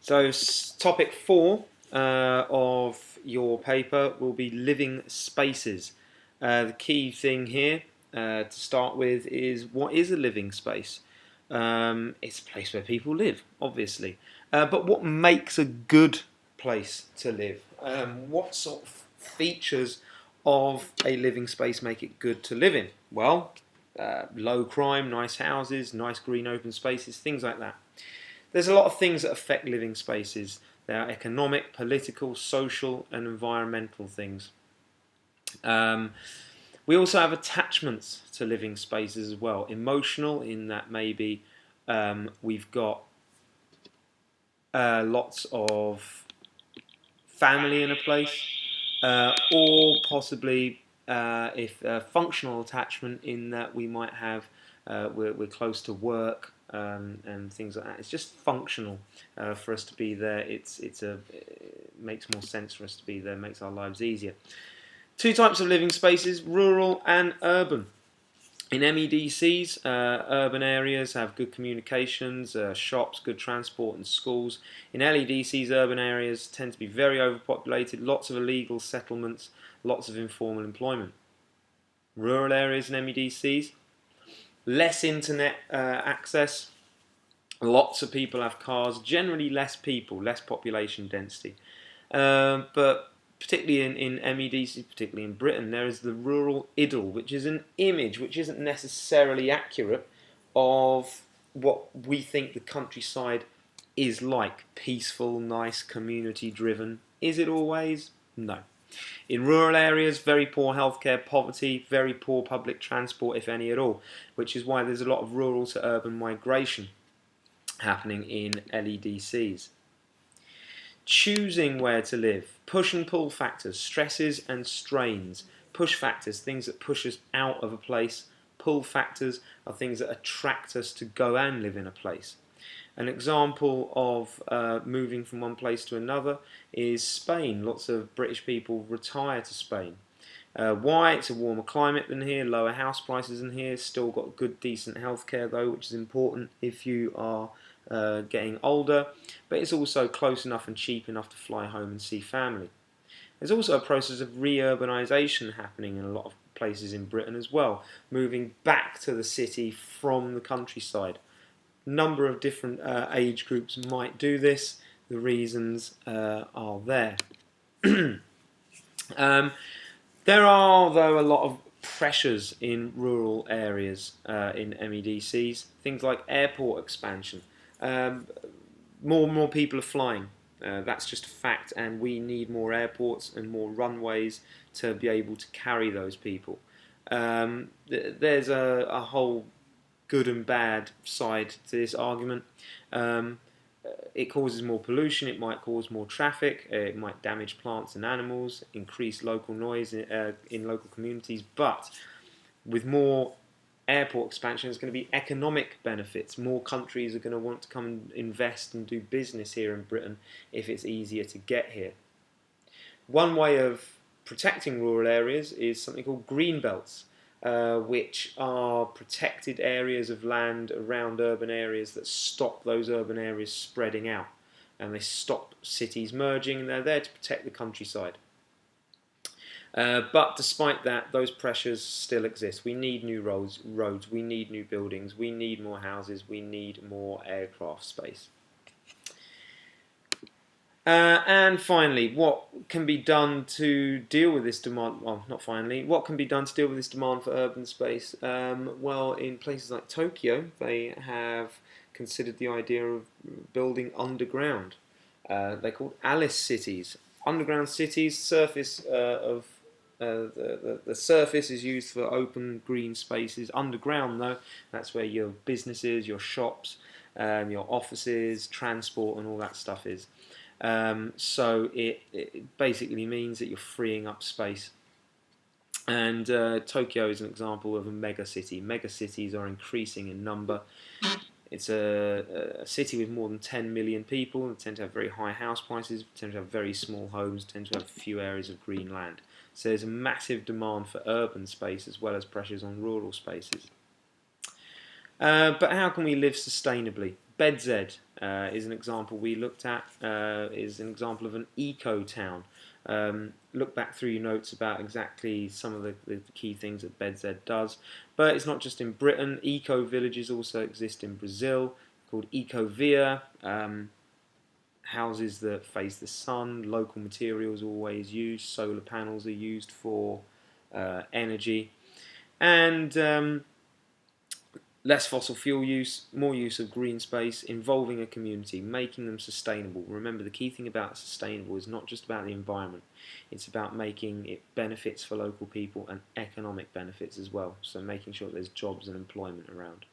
So topic 4 of your paper will be living spaces. The key thing here to start with is, what is a living space? It's a place where people live, obviously. But what makes a good place to live? What sort of features of a living space make it good to live in? Well, low crime, nice houses, nice green open spaces, things like that. There's a lot of things that affect living spaces. There are economic, political, social and environmental things. We also have attachments to living spaces as well. Emotional, in that maybe we've got lots of family in a place, or possibly if functional attachment, in that we might have we're close to work and things like that. It's just functional for us to be there. It makes more sense for us to be there. Makes our lives easier. Two types of living spaces: rural and urban. In MEDC'S, urban areas have good communications, shops, good transport and schools. In LEDC's, urban areas tend to be very overpopulated, lots of illegal settlements, lots of informal employment. Rural areas in MEDC's, less internet access, lots of people have cars, generally less people, less population density. But particularly in MEDC, particularly in Britain, there is the rural idyll, which is an image which isn't necessarily accurate of what we think the countryside is like. Peaceful, nice, community-driven. Is it always? No. In rural areas, very poor healthcare, poverty, very poor public transport, if any at all, which is why there's a lot of rural to urban migration happening in LEDCs. Choosing where to live, push and pull factors, stresses and strains. Push factors, things that push us out of a place. Pull factors are things that attract us to go and live in a place. An example of moving from one place to another is Spain. Lots of British people retire to Spain. Why? It's a warmer climate than here, lower house prices than here, still got good decent healthcare though, which is important if you are getting older, but it's also close enough and cheap enough to fly home and see family. There's also a process of re-urbanisation happening in a lot of places in Britain as well, moving back to the city from the countryside. Number of different age groups might do this. The reasons are there. There are, though, a lot of pressures in rural areas in MEDCs. Things like airport expansion. More and more people are flying. That's just a fact, and we need more airports and more runways to be able to carry those people. There's a whole good and bad side to this argument. It causes more pollution, it might cause more traffic, it might damage plants and animals, increase local noise in local communities, but with more airport expansion, there's going to be economic benefits. More countries are going to want to come and invest and do business here in Britain if it's easier to get here. One way of protecting rural areas is something called green belts, which are protected areas of land around urban areas that stop those urban areas spreading out, and they stop cities merging, and they're there to protect the countryside. But despite that, those pressures still exist. We need new roads, we need new buildings, we need more houses, we need more aircraft space. And finally, what can be done to deal with this demand? Well, not finally. What can be done to deal with this demand for urban space? Well, in places like Tokyo, they have considered the idea of building underground. They're called Alice cities. Underground cities, surface of the surface is used for open green spaces. Underground, though, that's where your businesses, your shops, your offices, transport, and all that stuff is. So it basically means that you're freeing up space. And Tokyo is an example of a mega city. Mega cities are increasing in number. It's a city with more than 10 million people. They tend to have very high house prices, tend to have very small homes, tend to have few areas of green land. So there's a massive demand for urban space as well as pressures on rural spaces. But how can we live sustainably? BEDC'S, is an example we looked at, is an example of an eco-town. Look back through your notes about exactly some of the key things that MEDC'S does. But it's not just in Britain. Eco-villages also exist in Brazil, called Ecovia. Houses that face the sun, local materials always used, solar panels are used for energy, and less fossil fuel use, more use of green space, involving a community, making them sustainable. Remember, the key thing about sustainable is not just about the environment, it's about making it benefits for local people and economic benefits as well, so making sure there's jobs and employment around.